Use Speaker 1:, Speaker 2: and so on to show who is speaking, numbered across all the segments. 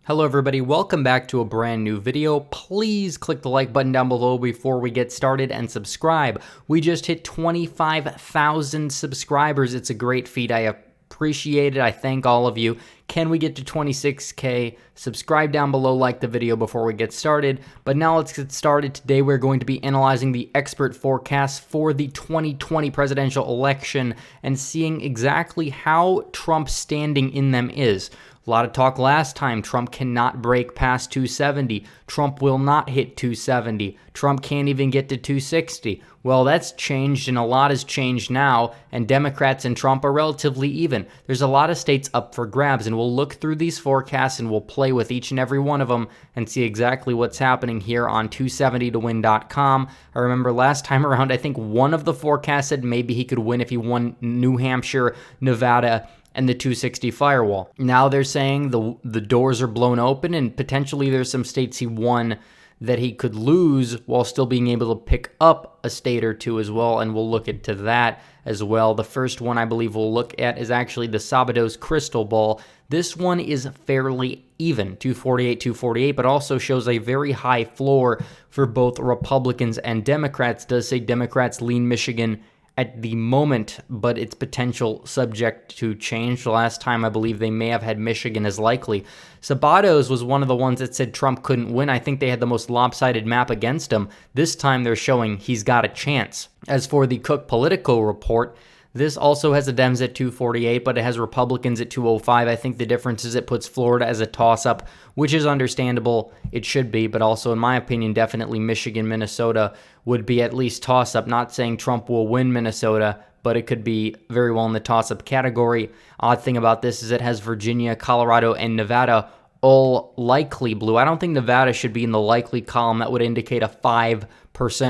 Speaker 1: Hello everybody, welcome back to a brand new video. Please click the like button down below before we get started and subscribe. We just hit 25,000 subscribers. It's a great feat. I appreciate it. I thank all of you. Can we get to 26K? Subscribe down below, like the video before we get started. But now let's get started. Today we're going to be analyzing the expert forecasts for the 2020 presidential election and seeing exactly how Trump's standing in them is. A lot of talk last time. Trump cannot break past 270. Trump will not hit 270. Trump can't even get to 260. Well, that's changed, and a lot has changed now, and Democrats and Trump are relatively even. There's a lot of states up for grabs, and we'll look through these forecasts, and we'll play with each and every one of them and see exactly what's happening here on 270towin.com. I remember last time around, I think one of the forecasts said maybe he could win if he won New Hampshire, Nevada, and the 260 firewall. Now they're saying the doors are blown open, and potentially there's some states he won that he could lose while still being able to pick up a state or two as well, and we'll look into that as well. The first one I believe we'll look at is actually the Sabados crystal ball. This one is fairly even, 248, but also shows a very high floor for both Republicans and Democrats. It does say Democrats lean Michigan at the moment, but its potential subject to change. The last time I believe they may have had Michigan as likely. Sabados was one of the ones that said Trump couldn't win. I think they had the most lopsided map against him. This time they're showing he's got a chance. As for the Cook Politico report, this also has the Dems at 248, but it has Republicans at 205. I think the difference is it puts Florida as a toss-up, which is understandable. It should be, but also, in my opinion, definitely Michigan, Minnesota would be at least toss-up. Not saying Trump will win Minnesota, but it could be very well in the toss-up category. Odd thing about this is it has Virginia, Colorado, and Nevada all likely blue. I don't think Nevada should be in the likely column. That would indicate a 5%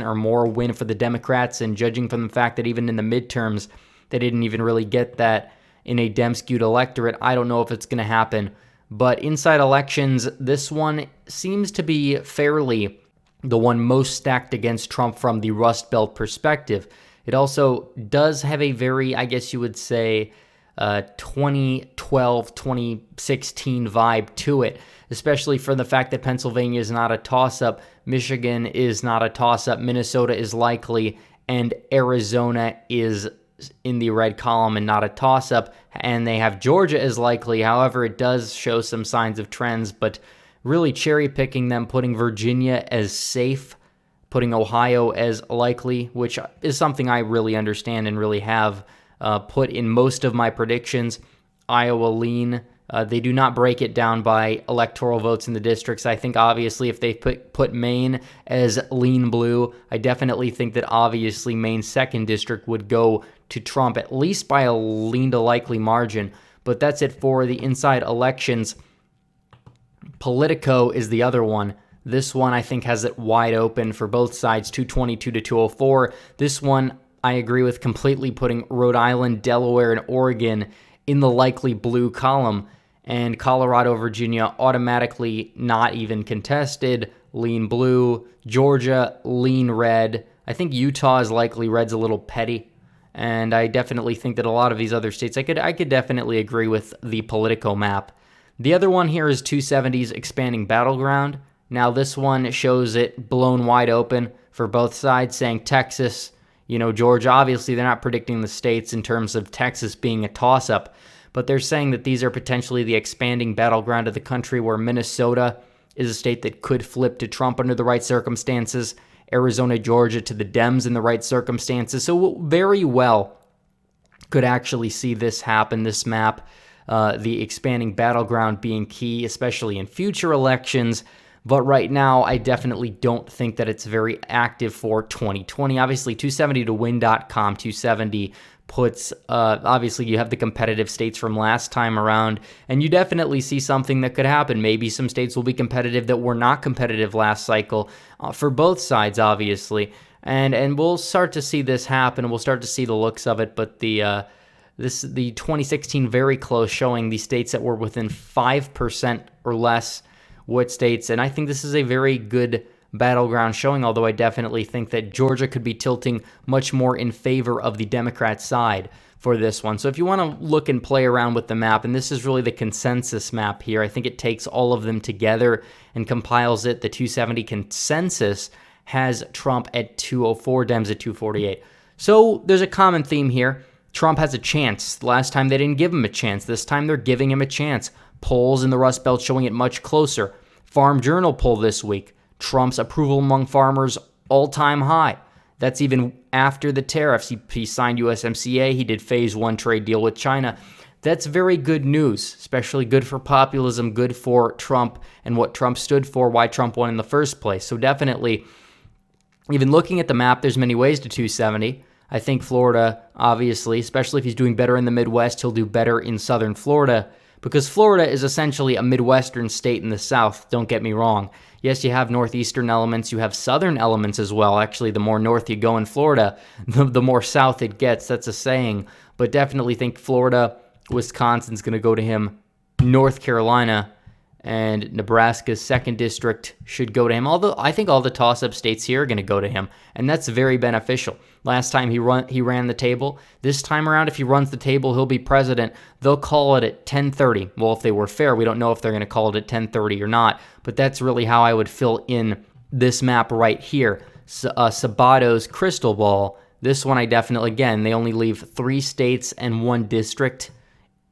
Speaker 1: or more win for the Democrats, and judging from the fact that even in the midterms, they didn't even really get that in a Dem-skewed electorate. I don't know if it's going to happen. But inside elections, this one seems to be fairly the one most stacked against Trump from the Rust Belt perspective. It also does have a very, I guess you would say, 2012, 2016 vibe to it, especially for the fact that Pennsylvania is not a toss-up, Michigan is not a toss-up, Minnesota is likely, and Arizona is in the red column and not a toss-up, and they have Georgia as likely. However, it does show some signs of trends, but really cherry-picking them, putting Virginia as safe, putting Ohio as likely, which is something I really understand and really have put in most of my predictions. Iowa lean. They do not break it down by electoral votes in the districts. I think obviously if they put Maine as lean blue, I definitely think that obviously Maine's 2nd district would go to Trump, at least by a lean to likely margin. But that's it for the inside elections. Politico is the other one. This one I think has it wide open for both sides, 222 to 204. This one I agree with completely, putting Rhode Island, Delaware, and Oregon in the likely blue column, and Colorado, Virginia automatically not even contested, lean blue. Georgia, lean red. I think Utah is likely red's a little petty, and I definitely think that a lot of these other states, I could definitely agree with the Politico map. The other one here is 270's expanding battleground. Now this one shows it blown wide open for both sides, saying Texas, Georgia. Obviously, they're not predicting the states in terms of Texas being a toss-up, but they're saying that these are potentially the expanding battleground of the country, where Minnesota is a state that could flip to Trump under the right circumstances, Arizona, Georgia to the Dems in the right circumstances. So very well could actually see this happen, this map, the expanding battleground being key, especially in future elections. But right now, I definitely don't think that it's very active for 2020. Obviously, 270towin.com, 270 puts, obviously, you have the competitive states from last time around, and you definitely see something that could happen. Maybe some states will be competitive that were not competitive last cycle, for both sides, obviously. And we'll start to see this happen. We'll start to see the looks of it, but the 2016 very close, showing the states that were within 5% or less what states, and I think this is a very good battleground showing, although I definitely think that Georgia could be tilting much more in favor of the Democrat side for this one. So if you want to look and play around with the map, and this is really the consensus map here, I think it takes all of them together and compiles it. The 270 consensus has Trump at 204, Dems at 248. So there's a common theme here. Trump has a chance. Last time they didn't give him a chance. This time they're giving him a chance. Polls in the Rust Belt showing it much closer. Farm Journal poll this week. Trump's approval among farmers all-time high. That's even after the tariffs. He signed USMCA. He did phase 1 trade deal with China. That's very good news, especially good for populism, good for Trump and what Trump stood for, why Trump won in the first place. So definitely, even looking at the map, there's many ways to 270. I think Florida, obviously, especially if he's doing better in the Midwest, he'll do better in southern Florida, because Florida is essentially a Midwestern state in the South, don't get me wrong. Yes, you have northeastern elements, you have southern elements as well. Actually, the more north you go in Florida, the more south it gets. That's a saying. But definitely think Florida, Wisconsin's going to go to him. North Carolina and Nebraska's 2nd district should go to him. Although I think all the toss-up states here are going to go to him, and that's very beneficial. Last time he ran the table. This time around, if he runs the table, he'll be president. They'll call it at 10:30. Well, if they were fair, we don't know if they're going to call it at 10:30 or not, but that's really how I would fill in this map right here. Sabato's crystal ball. This one I definitely, again, they only leave 3 states and 1 district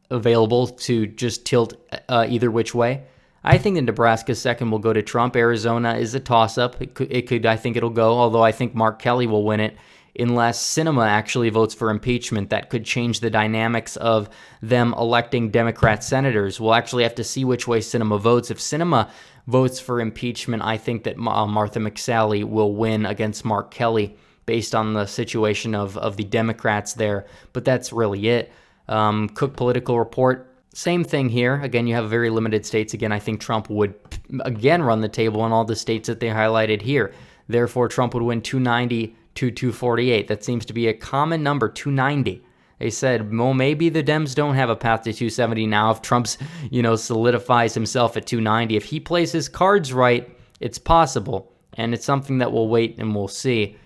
Speaker 1: available to just tilt either which way. I think the Nebraska 2nd will go to Trump. Arizona is a toss-up. It could, I think it'll go, although I think Mark Kelly will win it unless Sinema actually votes for impeachment. That could change the dynamics of them electing Democrat senators. We'll actually have to see which way Sinema votes. If Sinema votes for impeachment, I think that Martha McSally will win against Mark Kelly based on the situation of the Democrats there. But that's really it. Cook Political report. Same thing here. Again, you have very limited states. Again, I think Trump would, again, run the table in all the states that they highlighted here. Therefore, Trump would win 290 to 248. That seems to be a common number, 290. They said, well, maybe the Dems don't have a path to 270 now if Trump's, solidifies himself at 290. If he plays his cards right, it's possible. And it's something that we'll wait and we'll see.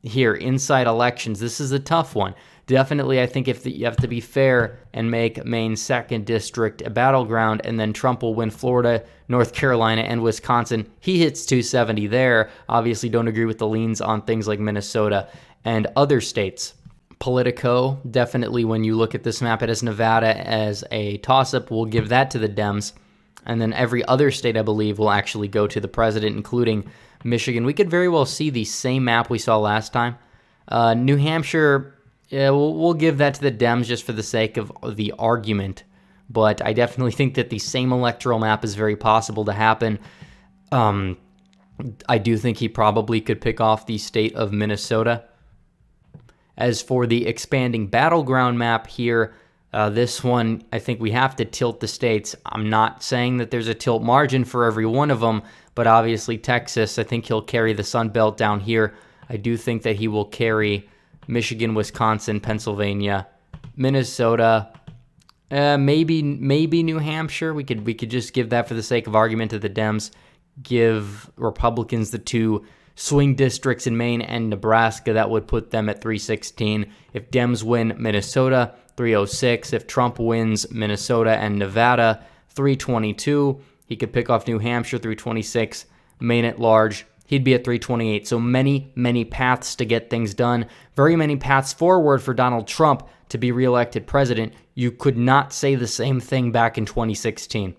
Speaker 1: Here, inside elections, this is a tough one. Definitely, I think if you have to be fair and make Maine's 2nd district a battleground, and then Trump will win Florida, North Carolina, and Wisconsin. He hits 270 there. Obviously, don't agree with the leans on things like Minnesota and other states. Politico, definitely when you look at this map, it has Nevada as a toss-up. We'll give that to the Dems. And then every other state, I believe, will actually go to the president, including Michigan. We could very well see the same map we saw last time. New Hampshire... Yeah, we'll give that to the Dems just for the sake of the argument. But I definitely think that the same electoral map is very possible to happen. I do think he probably could pick off the state of Minnesota. As for the expanding battleground map here, this one, I think we have to tilt the states. I'm not saying that there's a tilt margin for every one of them, but obviously Texas, I think he'll carry the Sun Belt down here. I do think that he will carry Michigan, Wisconsin, Pennsylvania, Minnesota, maybe New Hampshire. We could just give that for the sake of argument to the Dems. Give Republicans the 2 swing districts in Maine and Nebraska. That would put them at 316. If Dems win Minnesota, 306. If Trump wins Minnesota and Nevada, 322. He could pick off New Hampshire, 326. Maine at large, he'd be at 328. So many, many paths to get things done. Very many paths forward for Donald Trump to be reelected president. You could not say the same thing back in 2016.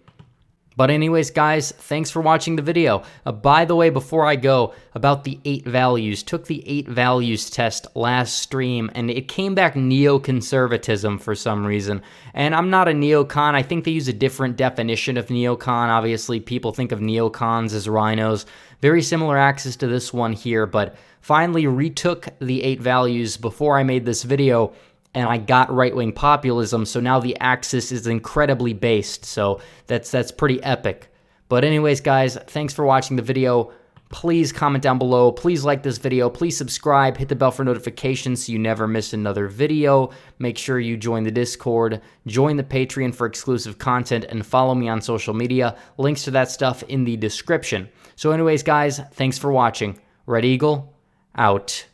Speaker 1: But anyways, guys, thanks for watching the video. By the way, before I go, about the 8 values. Took the 8 values test last stream, and it came back neoconservatism for some reason. And I'm not a neocon. I think they use a different definition of neocon. Obviously, people think of neocons as rhinos. Very similar axis to this one here, but finally retook the 8 values before I made this video, and I got right-wing populism, so now the axis is incredibly based, so that's pretty epic. But anyways, guys, thanks for watching the video. Please comment down below. Please like this video. Please subscribe. Hit the bell for notifications so you never miss another video. Make sure you join the Discord, join the Patreon for exclusive content, and follow me on social media. Links to that stuff in the description. So anyways, guys, thanks for watching. Red Eagle, out.